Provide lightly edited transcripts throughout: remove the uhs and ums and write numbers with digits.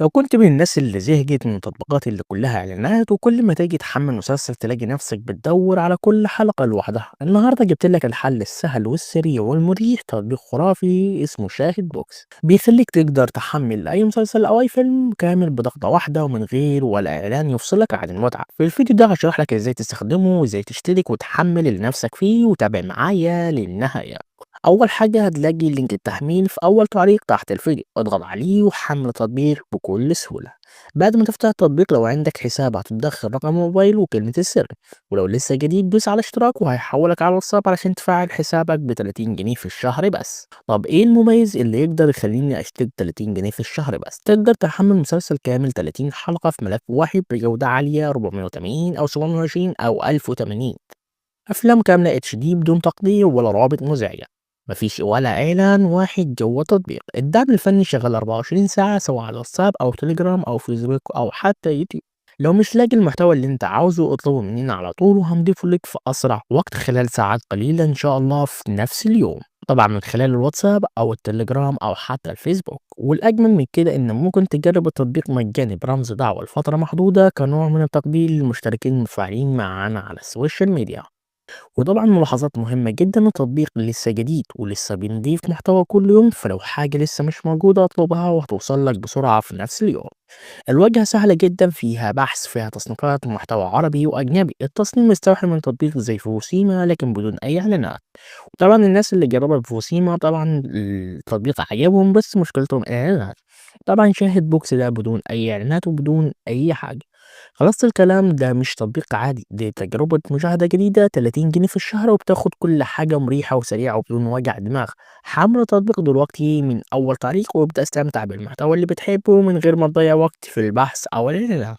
لو كنت من الناس اللي زهقت من التطبيقات اللي كلها إعلانات وكل ما تيجي تحمل مسلسل تلاقي نفسك بتدور على كل حلقة لوحدها، النهاردة جبت لك الحل السهل والسريع والمريح. تطبيق خرافي اسمه شاهد بوكس بيخليك تقدر تحمل أي مسلسل أو أي فيلم كامل بضغطة واحدة ومن غير ولا إعلان يفصلك عن المتعة. في الفيديو ده هشرح لك إزاي تستخدمه وإزاي تشترك وتحمل لنفسك فيه، وتابع معايا للنهاية. أول حاجة هتلاقي لينك التحميل في أول تعليق تحت الفيديو، اضغط عليه وحمل التطبيق بكل سهولة. بعد ما تفتح التطبيق لو عندك حساب هتدخل رقم موبايل وكلمة السر، ولو لسه جديد دوس على اشتراك وهيحولك على الواتساب علشان تفعل حسابك ب 30 جنيه في الشهر بس. طب ايه المميز اللي يقدر يخليني اشترك 30 جنيه في الشهر بس؟ تقدر تحمل مسلسل كامل 30 حلقة في ملف واحد بجودة عالية 480 أو 720 أو 1080، أفلام كاملة HD بدون تقطيع ولا رابط مزعجة. مفيش ولا إعلان واحد جوه التطبيق. الدعم الفني شغال 24 ساعة سواء على واتساب أو تليجرام أو فيسبوك أو حتى يوتيوب. لو مش لاقي المحتوى اللي انت عاوزه اطلبه مننا على طول وهنضيفه لك في أسرع وقت خلال ساعات قليلة إن شاء الله في نفس اليوم، طبعا من خلال الواتساب أو التليجرام أو حتى الفيسبوك. والأجمل من كده إن ممكن تجرب التطبيق مجاني برمز دعوة لفترة محدودة كنوع من التقدير للمشتركين المفعلين معانا على السوشيال ميديا. وطبعا ملاحظات مهمة جدا، التطبيق لسه جديد ولسه بنضيف محتوى كل يوم، فلو حاجة لسه مش موجودة اطلبها وهتوصل لك بسرعة في نفس اليوم. الواجهة سهلة جدا، فيها بحث، فيها تصنيفات محتوى عربي وأجنبي. التصميم مستوحي من تطبيق زي فوسيما لكن بدون أي إعلانات. وطبعا الناس اللي جربوا بفوسيما طبعا التطبيق عجبهم، بس مشكلتهم الإعلانات. طبعا شاهد بوكس ده بدون أي إعلانات وبدون أي حاجة. خلاصة الكلام ده مش تطبيق عادي، دي تجربة مشاهدة جديدة 30 جنيه في الشهر وبتاخد كل حاجة مريحة وسريعة وبدون وجع دماغ. حمل التطبيق دلوقتي من أول تعليق وابدأ استمتع بالمحتوى اللي بتحبه من غير ما تضيع وقت في البحث أو الإعلان.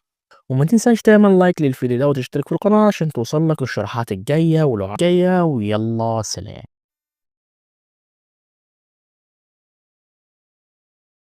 وما تنساش تعمل لايك للفيديو ده وتشترك في القناة عشان توصلك الشروحات الجاية، ويلا سلام.